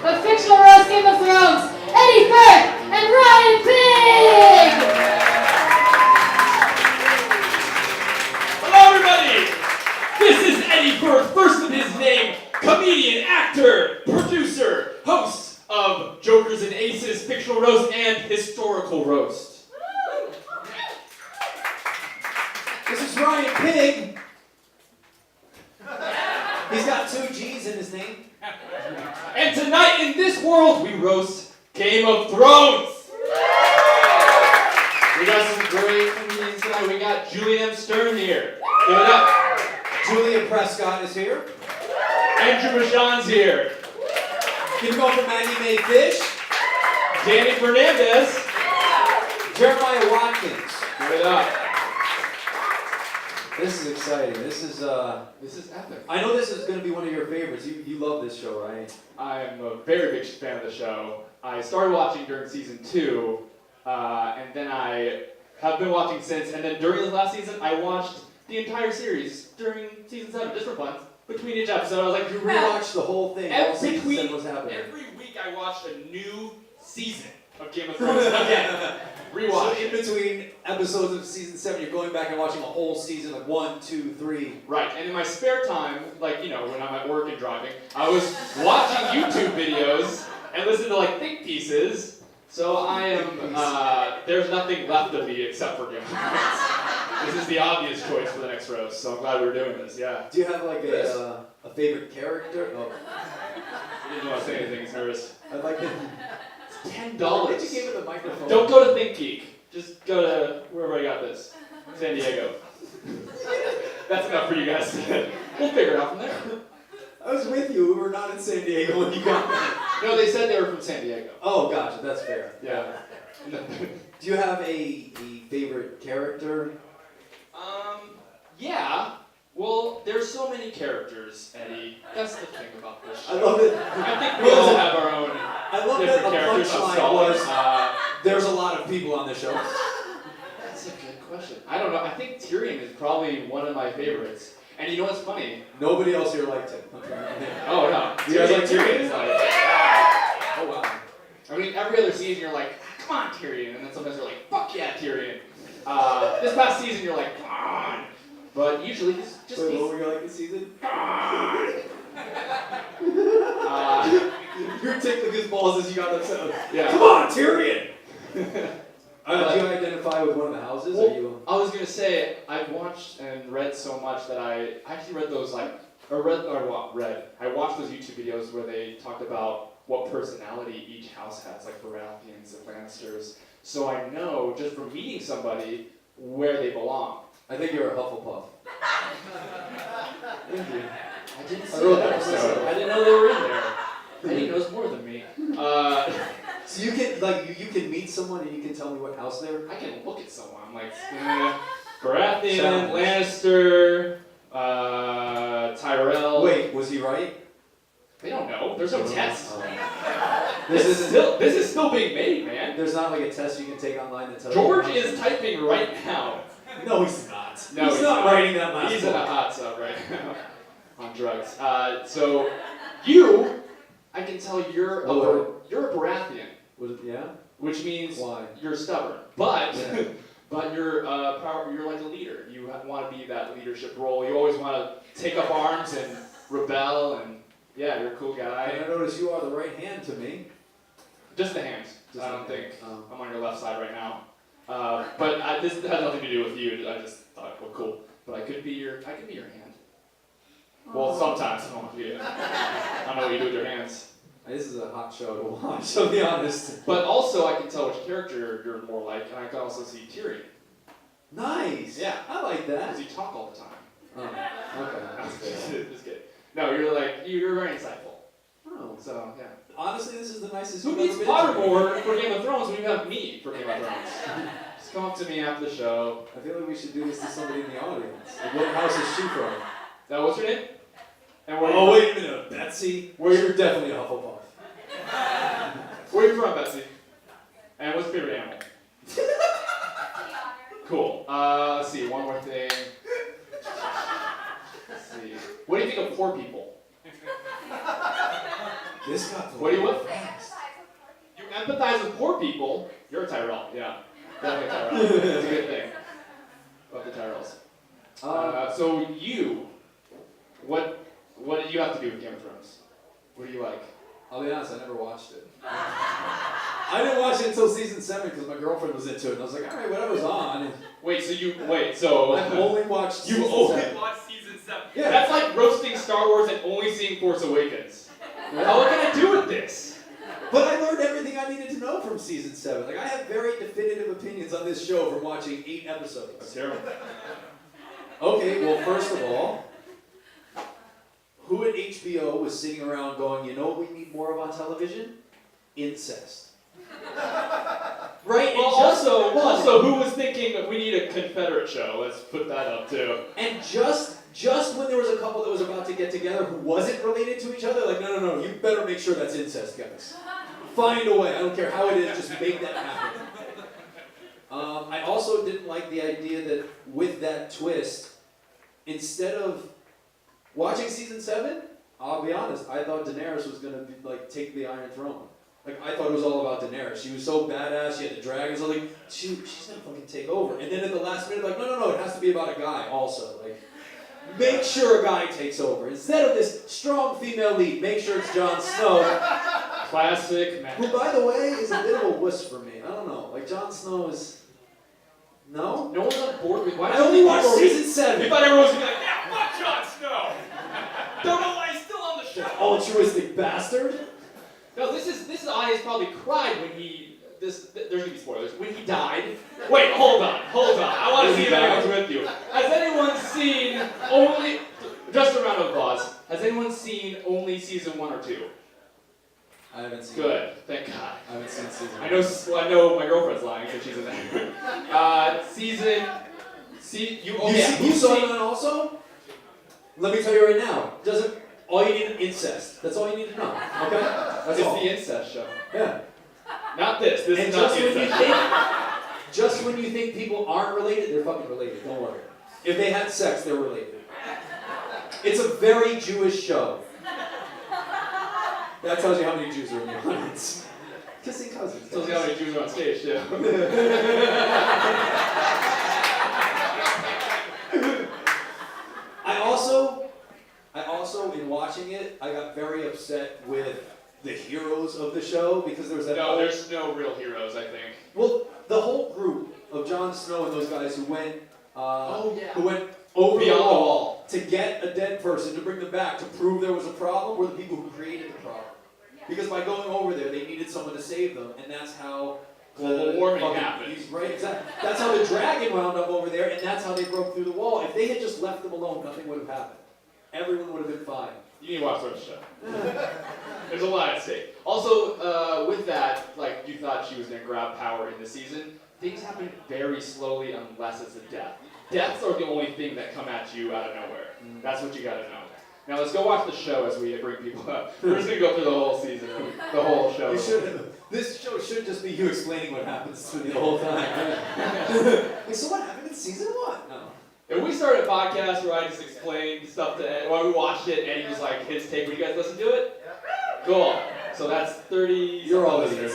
the fictional roast Game of Thrones, Eddie Furth and Ryan Pigg! Hello everybody! This is Eddie Furth, first of his name, comedian, actor, producer, host of Jokers and Aces, Fictional Roast, and Historical Roast. This is Ryan Pigg. He's got 2 G's in his name. And tonight in this world, we roast Game of Thrones! We got some great comedians tonight. We got Julian Stern here. Give it up. Julian Prescott is here. Andrew Michaan's here. Keep going for Maggie May Fish. Dani Fernandez. Jeremiah Watkins. Give it up. This is exciting. This is epic. I know this is going to be one of your favorites. You love this show, right? I'm a very big fan of the show. I started watching during season 2, and then I have been watching since. And then during this last season, I watched the entire series during season 7, just for fun. Between each episode, I was like, you rewatched the whole thing. All season 7 was happening. Every week, I watched a new season of Game of Thrones again. Rewatch. So in between episodes of season 7, you're going back and watching a whole season, like 1, 2, 3. Right, and in my spare time, like, you know, when I'm at work and driving, I was watching YouTube videos and listening to, like, think pieces. So I am, there's nothing left of me except for Game of Thrones. This is the obvious choice for the next roast, so I'm glad we're doing this, yeah. Do you have, like, a favorite character? Oh. You didn't want to say anything, he's nervous. I'd like to... $10. Why did you give it the microphone? Don't go to Think Geek. Just go to wherever I got this. San Diego. That's enough for you guys. We'll figure it out from there. I was with you. We were not in San Diego when you got there. No, they said they were from San Diego. Oh, gotcha. That's fair. Yeah. Do you have a favorite character? Yeah. Well, there's so many characters, Eddie. That's the thing about this show. I love it. I think we all have our own I love different that the characters. punchline was, there's a lot of people on the show. That's a good question. I don't know. I think Tyrion is probably one of my favorites. And you know what's funny? Nobody else here liked him. Oh, no. You guys like Tyrion Tyrion? is like... Oh, wow. I mean, every other season you're like, come on, Tyrion. And then sometimes you're like, fuck yeah, Tyrion. This past season you're like, come on. But usually he's just... Wait, what were you like this season? You're tickling his balls as you got upset. Yeah. Come on, Tyrion! Do you identify with one of the houses? Well, or you... I was going to say, I've watched and read so much that I actually read those, like... I watched those YouTube videos where they talked about what personality each house has, like Baratheons and Lannisters. So I know, just from meeting somebody, where they belong. I think you're a Hufflepuff. Thank you. I didn't see that episode. I didn't know they were in there. Eddie knows more than me. So you can you can meet someone and you can tell me what house they're. I can look at someone. I'm like, Baratheon, Lannister, Tyrell. Wait, was he right? They don't know. There's no test. This is still being made, man. There's not like a test you can take online that tells George you. is typing right now. No, he's not. No, he's not writing that last He's book. in a hot tub right now on drugs. So I can tell you're a Baratheon. Yeah. Which means Why? you're stubborn, but but you're you're like a leader. You want to be that leadership role. You always want to take up arms and rebel, and yeah, you're a cool guy. And I notice you are the right hand to me. Just the hands. I don't think I'm on your left side right now. But this has nothing to do with you. I just thought, well, cool. But I could be your hand. Well, sometimes I don't want to be. I don't know what you do with your hands. This is a hot show to watch, I'll be honest. But also, I can tell which character you're more like, and I can also see Tyrion. Nice. Yeah. I like that. Because you talk all the time. Oh, okay. Just kidding. No, you're very insightful. Oh. So, yeah. Honestly, this is the nicest Who you've needs ever been to me. Pottermore for Game of Thrones when you have me for Game of Thrones? Just come up to me after the show. I feel like we should do this to somebody in the audience. Like, what house is she from? What's her name? And wait a minute. Betsy? You're definitely a Hufflepuff. Where are you from, Betsy? And what's your favorite animal? Cool. Let's see, one more thing. Let's see. What do you think of poor people? This got What do you want? fast. You empathize with poor people. You're a Tyrell, yeah. Definitely a Tyrell. It's a good thing. Love the Tyrells. So you, what did you have to do with Game of Thrones? What do you like? I'll be honest, I never watched it. I didn't watch it until season 7 because my girlfriend was into it, and I was like, all right, whatever's on. So I've only watched you season only 7. watched season 7. Yeah. That's like roasting Star Wars and only seeing Force Awakens. How what can I do with this? But I learned everything I needed to know from season 7. Like, I have very definitive opinions on this show from watching 8 episodes. That's terrible. Okay, well, first of all, who at HBO was sitting around going, you know what we need more of on television? Incest. Right? Well, also, who was thinking that we need a Confederate show? Let's put that up too. And just when there was a couple that was about to get together who wasn't related to each other, like, no, you better make sure that's incest, guys. Find a way. I don't care how it is, just make that happen. I also didn't like the idea that with that twist, instead of watching season 7, I'll be honest, I thought Daenerys was going to like take the Iron Throne. Like, I thought it was all about Daenerys. She was so badass, she had the dragons, I was like, she's going to fucking take over. And then at the last minute, like, no, it has to be about a guy also. Like, make sure a guy takes over. Instead of this strong female lead, make sure it's Jon Snow. Classic man. Who, by the way, is a bit of a wuss for me. I don't know. Like, Jon Snow is... No? No one's on board with. I only watched season 7. You thought everyone was gonna be like, yeah, fuck Jon Snow. Don't know why he's still on the show. Altruistic bastard. No, this audience probably cried when he. There's gonna be spoilers. When he died. Wait, hold on. I want to see if anyone's with you. Has anyone seen only? Just a round of applause. Has anyone seen only season 1 or 2? I haven't seen Good, it. thank God. I haven't seen season 1. I know my girlfriend's lying because she's in there. You saw that also? Let me tell you right now. All you need is incest. That's all you need to know. Okay? That's It's all. the incest show. Yeah. Not this. This And is not just the when you incest think, show. just when you think people aren't related, they're fucking related. Don't worry. If they had sex, they're related. It's a very Jewish show. That tells you how many Jews are in the audience. Kissing cousins. Tells you how many Jews are on stage, too. I also, in watching it, I got very upset with the heroes of the show because there was that. No, there's no real heroes, I think. Well, the whole group of Jon Snow and those guys who went, who went Beyond over the the wall wall to get a dead person to bring them back to prove there was a problem were the people who created the problem. Because by going over there, they needed someone to save them, and that's how global warming happened. Right, exactly. That's how the dragon wound up over there, and that's how they broke through the wall. If they had just left them alone, nothing would have happened. Everyone would have been fine. You need to watch the show. There's a lot at stake. Also, with that, like, you thought she was going to grab power in the season. Things happen very slowly unless it's a death. Deaths are the only thing that come at you out of nowhere. That's what you got to know. Now let's go watch the show as we bring people up. We're just going to go through the whole season, the whole show. This show should just be you explaining what happens to me the whole time. Like, so what happened in season 1? No. If we started a podcast where I just explained stuff to Ed, while we watched it, Eddie was like, his take, would you guys listen to it? Cool. So that's 30... You're all listeners.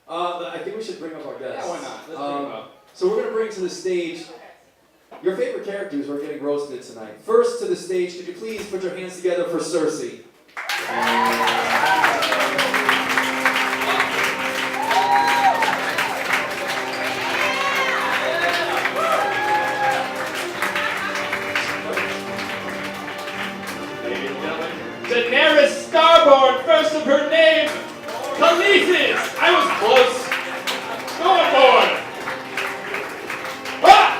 I think we should bring up our guests. Yeah, why not? Let's bring them up. So we're going to bring to the stage your favorite characters who are getting roasted tonight. First to the stage, could you please put your hands together for CERSEI? Ladies and gentlemen, Daenerys Starborn, first of her name, Khaleesi. I was close. Going forward. Ah!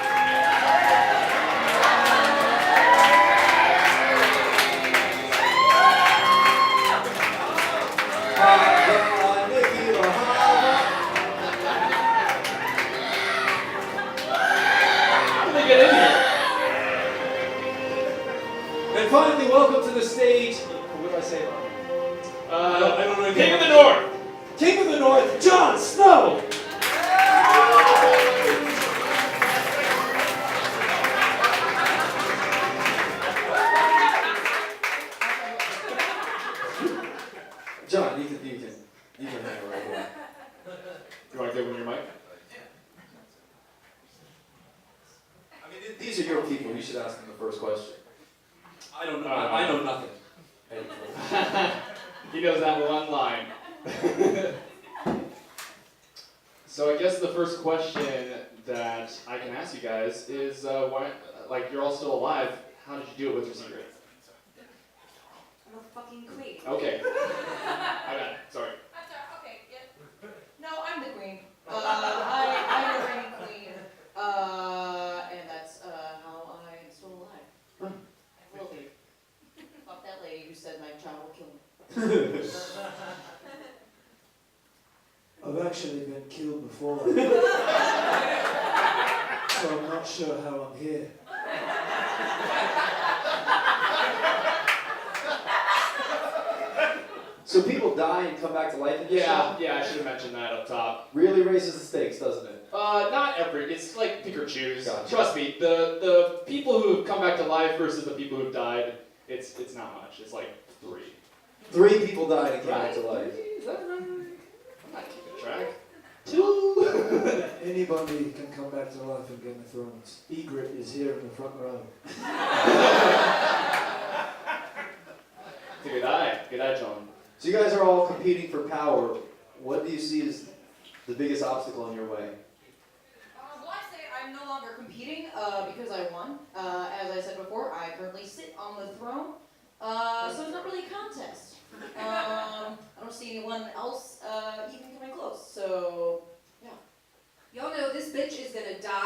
How did they get in here? And finally, welcome to the stage. What did I say about him? I don't know. King of the North. King of the North, Jon Snow. John, you can hang it right here. You want to give him your mic? I mean, these are your people. You should ask them the first question. I don't know. I know nothing. He knows that one line. So I guess the first question that I can ask you guys is, why, like, you're all still alive, how did you do it with your secret? I'm a fucking queen. Okay. I got it. Sorry. Okay, yeah. No, I'm the queen. I'm the reigning queen. And that's how I'm still alive. I will be. Fuck that lady who said my child will kill me. I've actually been killed before, so I'm not sure how I'm here. So people die and come back to life in this show? Yeah, I should have mentioned that up top. Really raises the stakes, doesn't it? Not every, it's like pick or choose. Gotcha. Trust me, the people who have come back to life versus the people who've died, it's not much. It's like 3. 3 people died and came back to life. Is that right? I'm not keeping track. 2. Anybody can come back to life in Game of Thrones. Egret is here in the front row. It's a good eye, John. So you guys are all competing for power. What do you see as the biggest obstacle in your way? Well, I say I'm no longer competing because I won. As I said before, I currently sit on the throne. So it's not really a contest. I don't see anyone else even coming close. So, yeah. Y'all know this bitch is gonna die.